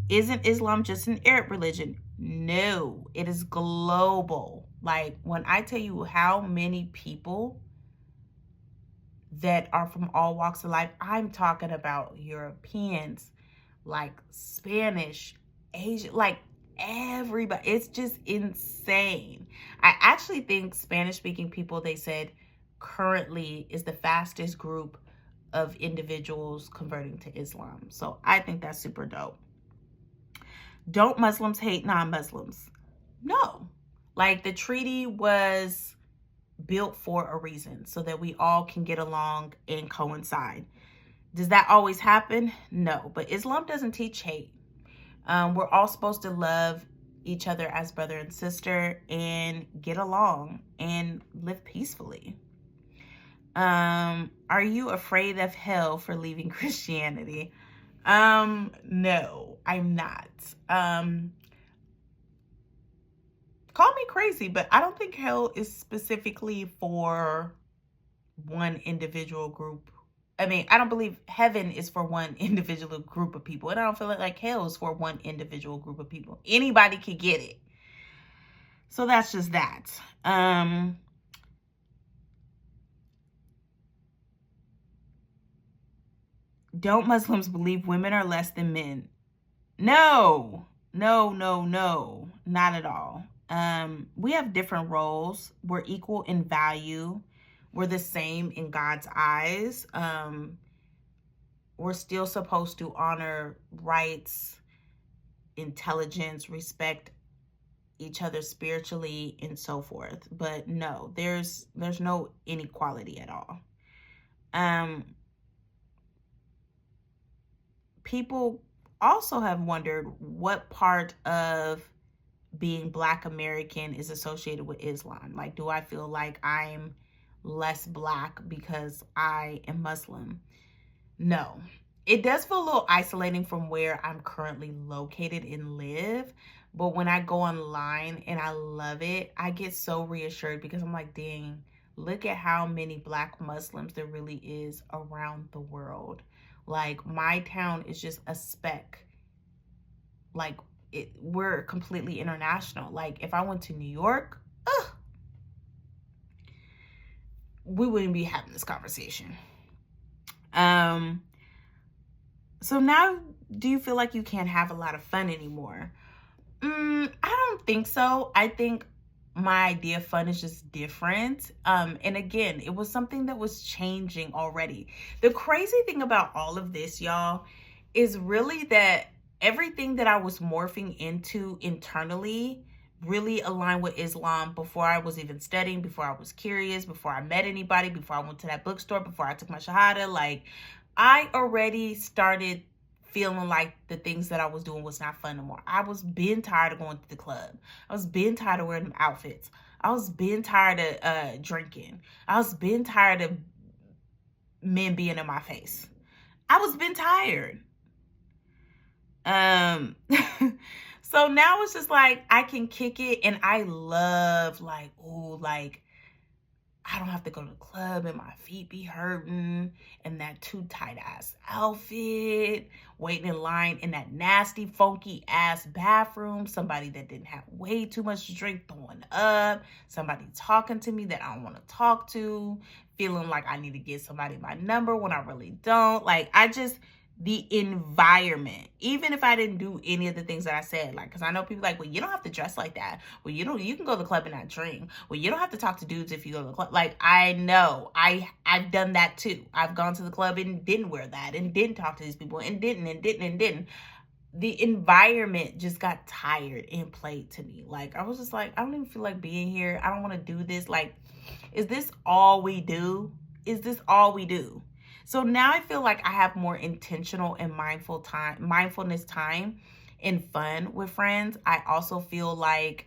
Isn't Islam just an Arab religion? No, it is global. Like, when I tell you how many people that are from all walks of life, I'm talking about Europeans, like Spanish, Asian, like everybody. It's just insane. I actually think Spanish-speaking people, they said, currently is the fastest group of individuals converting to Islam. So I think that's super dope. Don't Muslims hate non-Muslims? No. Like, the treaty was built for a reason so that we all can get along and coincide. Does that always happen? No. But Islam doesn't teach hate. We're all supposed to love each other as brother and sister and get along and live peacefully. Are you afraid of hell for leaving Christianity? No, I'm not. Call me crazy, but I don't think hell is specifically for one individual group. I mean, I don't believe heaven is for one individual group of people. And I don't feel like hell is for one individual group of people. Anybody could get it. So that's just that. Don't Muslims believe women are less than men? No, not at all. We have different roles. We're equal in value. We're the same in God's eyes. We're still supposed to honor rights, intelligence, respect each other spiritually, and so forth. But no, there's no inequality at all. People also have wondered what part of being Black American is associated with Islam. Like, do I feel like I'm less Black because I am Muslim? No. it does feel a little isolating from where I'm currently located and live. But when I go online and I love it, I get so reassured because I'm like, dang, look at how many Black Muslims there really is around the world. Like, my town is just a speck. Like, we're completely international. Like, if I went to New York, we wouldn't be having this conversation. So now, do you feel like you can't have a lot of fun anymore? I don't think so. I think my idea of fun is just different. And again, it was something that was changing already. The crazy thing about all of this, y'all, is really that everything that I was morphing into internally really aligned with Islam before I was even studying, before I was curious, before I met anybody, before I went to that bookstore, before I took my Shahada. Like, I already started feeling like the things that I was doing was not fun anymore. I was being tired of going to the club. I was being tired of wearing them outfits. I was being tired of drinking. I was being tired of men being in my face. I was being tired. So now it's just like I can kick it, and I love, like, ooh, like, I don't have to go to the club and my feet be hurting and that too tight ass outfit, waiting in line in that nasty, funky ass bathroom, somebody that didn't have way too much to drink throwing up, somebody talking to me that I don't want to talk to, feeling like I need to get somebody my number when I really don't. Like, the environment, even if I didn't do any of the things that I said, like, because I know people like, well, you don't have to dress like that. Well, you can go to the club and not drink. Well, you don't have to talk to dudes if you go to the club. Like, I know I've done that too. I've gone to the club and didn't wear that and didn't talk to these people and didn't. The environment just got tired and played to me. Like, I was just like, I don't even feel like being here. I don't want to do this. Like, is this all we do? Is this all we do? So now I feel like I have more intentional and mindfulness time and fun with friends. I also feel like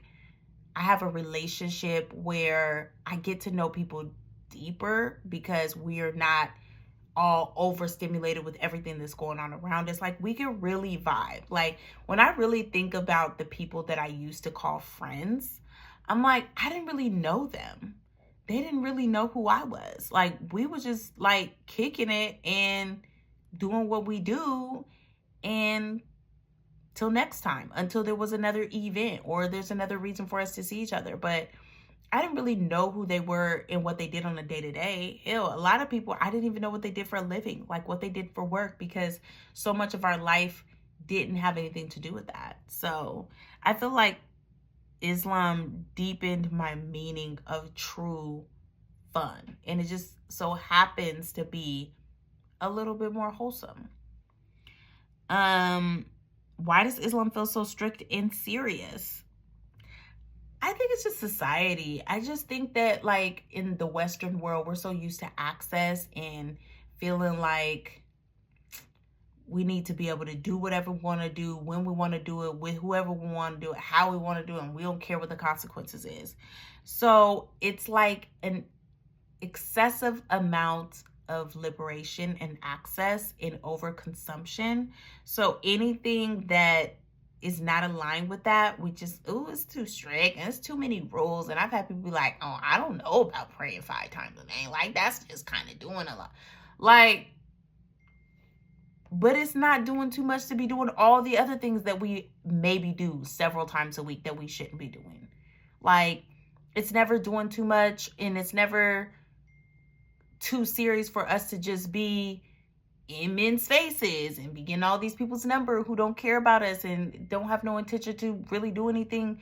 I have a relationship where I get to know people deeper because we are not all overstimulated with everything that's going on around us. Like, we can really vibe. Like, when I really think about the people that I used to call friends, I'm like, I didn't really know them. They didn't really know who I was. Like, we were just like kicking it and doing what we do, and till next time, until there was another event or there's another reason for us to see each other. But I didn't really know who they were and what they did on a day-to-day. Hell, a lot of people, I didn't even know what they did for a living, like what they did for work, because so much of our life didn't have anything to do with that. So I feel like Islam deepened my meaning of true fun, and it just so happens to be a little bit more wholesome. Why does Islam feel so strict and serious? I think it's just society. I just think that, like, in the Western world, we're so used to access and feeling like we need to be able to do whatever we want to do, when we want to do it, with whoever we want to do it, how we want to do it, and we don't care what the consequences is. So it's like an excessive amount of liberation and access and overconsumption. So anything that is not aligned with that, we just, oh, it's too strict and it's too many rules. And I've had people be like, oh, I don't know about praying 5 times a day. Like, that's just kind of doing a lot. Like, but it's not doing too much to be doing all the other things that we maybe do several times a week that we shouldn't be doing. Like, it's never doing too much, and it's never too serious for us to just be in men's faces and be getting all these people's number who don't care about us and don't have no intention to really do anything,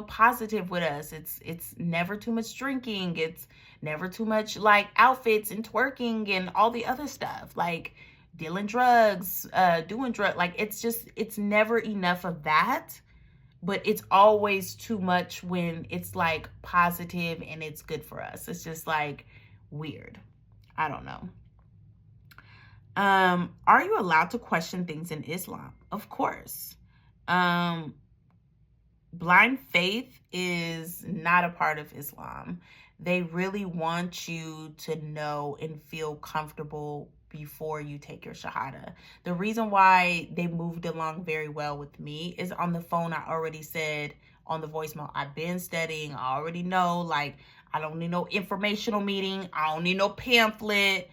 positive with us. It's never too much drinking. It's never too much, like, outfits and twerking and all the other stuff, like dealing drugs, doing drugs. Like, it's never enough of that, but it's always too much when it's like positive and it's good for us. It's just like weird. I don't know. Are you allowed to question things in Islam? Of course. Blind faith is not a part of Islam. They really want you to know and feel comfortable before you take your Shahada. The reason why they moved along very well with me is on the phone, I already said on the voicemail, I've been studying. I already know, like, I don't need no informational meeting. I don't need no pamphlet.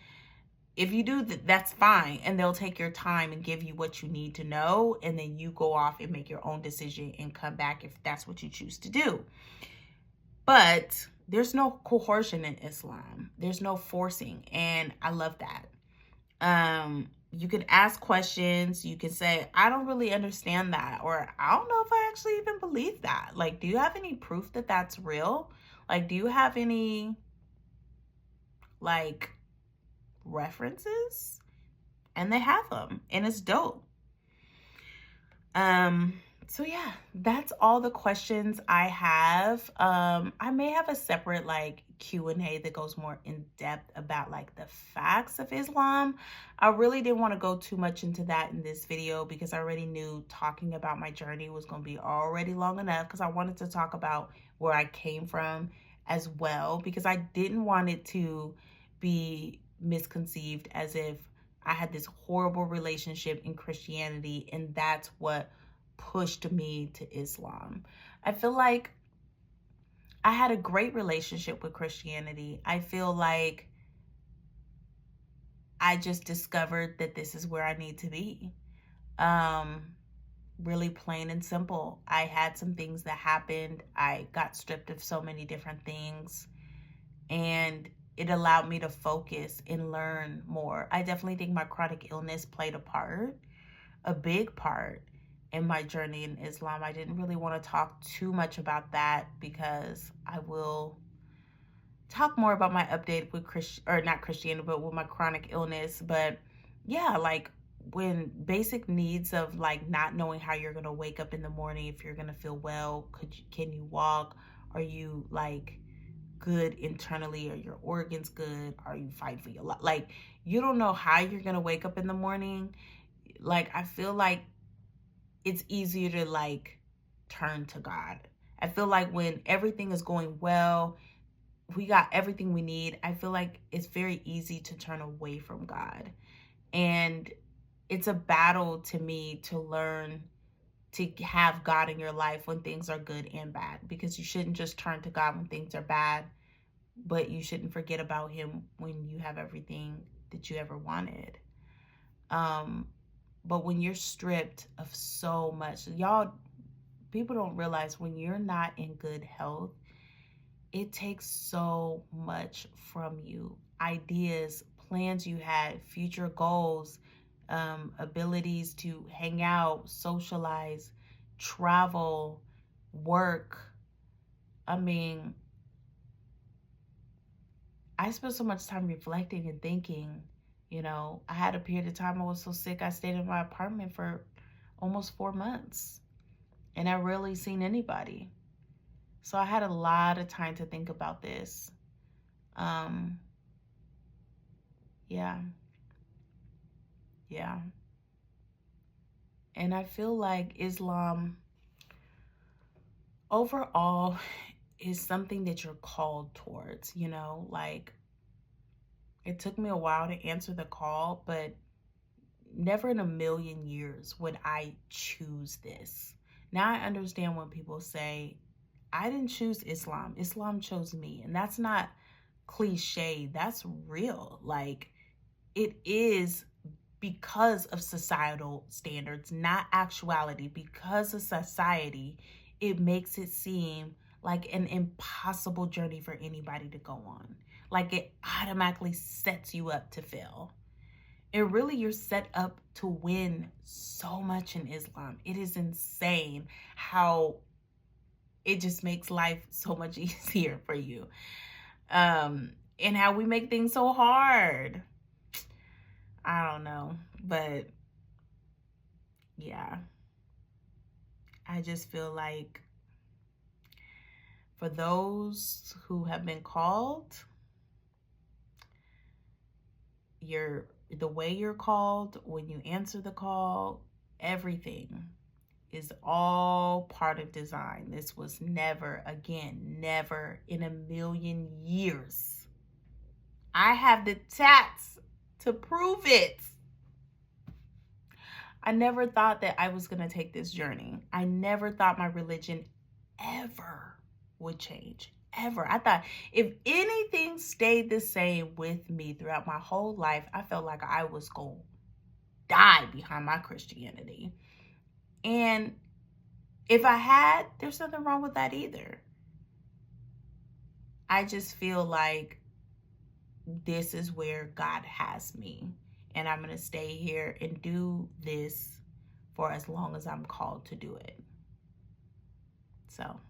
If you do, that's fine. And they'll take your time and give you what you need to know. And then you go off and make your own decision and come back if that's what you choose to do. But there's no coercion in Islam. There's no forcing. And I love that. You can ask questions. You can say, I don't really understand that. Or I don't know if I actually even believe that. Like, do you have any proof that that's real? Like, do you have any, like, references? And they have them. And it's dope. So yeah, that's all the questions I have. I may have a separate like Q&A that goes more in depth about like the facts of Islam. I really didn't want to go too much into that in this video because I already knew talking about my journey was going to be already long enough, because I wanted to talk about where I came from as well, because I didn't want it to be misconceived as if I had this horrible relationship in Christianity and that's what pushed me to Islam. I feel like I had a great relationship with Christianity. I feel like I just discovered that this is where I need to be. Really plain and simple. I had some things that happened. I got stripped of so many different things, and it allowed me to focus and learn more. I definitely think my chronic illness played a big part in my journey in Islam. I didn't really want to talk too much about that because I will talk more about my update with not Christianity, but with my chronic illness. But yeah, like when basic needs of like not knowing how you're going to wake up in the morning, if you're going to feel well, can you walk? Are you like good internally? Are your organs good? Are you fighting for your life? Like, you don't know how you're going to wake up in the morning. Like, I feel like it's easier to like turn to God. I feel like when everything is going well, we got everything we need, I feel like it's very easy to turn away from God. And it's a battle to me to learn to have God in your life when things are good and bad, because you shouldn't just turn to God when things are bad, but you shouldn't forget about him when you have everything that you ever wanted. But when you're stripped of so much, people don't realize when you're not in good health, it takes so much from you. Ideas, plans you had, future goals, abilities to hang out, socialize, travel, work. I mean, I spent so much time reflecting and thinking. You know, I had a period of time I was so sick, I stayed in my apartment for almost 4 months. And I rarely seen anybody. So I had a lot of time to think about this. Yeah. And I feel like Islam overall is something that you're called towards, you know, like it took me a while to answer the call, but never in a million years would I choose this. Now I understand when people say, I didn't choose Islam. Islam chose me. And that's not cliche. That's real. Like, it is because of societal standards, not actuality. Because of society, it makes it seem like an impossible journey for anybody to go on. Like, it automatically sets you up to fail. And really, you're set up to win so much in Islam. It is insane how it just makes life so much easier for you. And how we make things so hard. I don't know. But yeah. I just feel like for those who have been called, the way you're called, when you answer the call, everything is all part of design. This was never in a million years. I have the tats to prove it. I never thought that I was going to take this journey. I never thought my religion ever would change. Ever. I thought if anything stayed the same with me throughout my whole life, I felt like I was going to die behind my Christianity. And if I had, there's nothing wrong with that either. I just feel like this is where God has me. And I'm going to stay here and do this for as long as I'm called to do it. So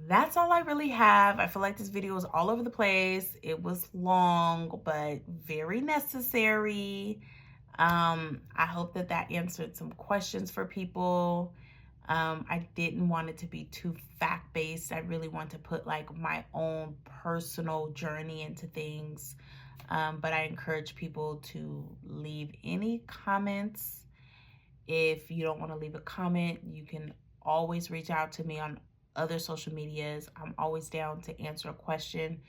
that's all I really have. I feel like this video was all over the place. It was long, but very necessary. I hope that answered some questions for people. I didn't want it to be too fact-based. I really want to put like my own personal journey into things. But I encourage people to leave any comments. If you don't want to leave a comment, you can always reach out to me on other social medias. I'm always down to answer a question.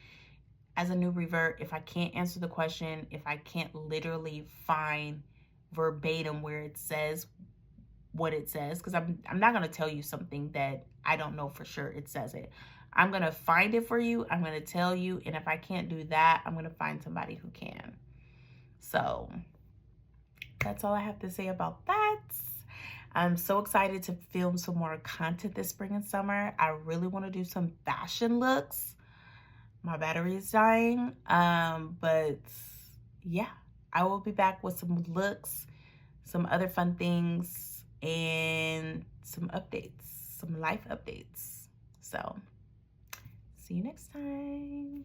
As a new revert, if I can't answer the question, if I can't literally find verbatim where it says what it says, because I'm not going to tell you something that I don't know for sure it says it. I'm going to find it for you. I'm going to tell you. And if I can't do that, I'm going to find somebody who can. So that's all I have to say about that. I'm so excited to film some more content this spring and summer. I really want to do some fashion looks. My battery is dying. But yeah, I will be back with some looks, some other fun things, and some updates, some life updates. So see you next time.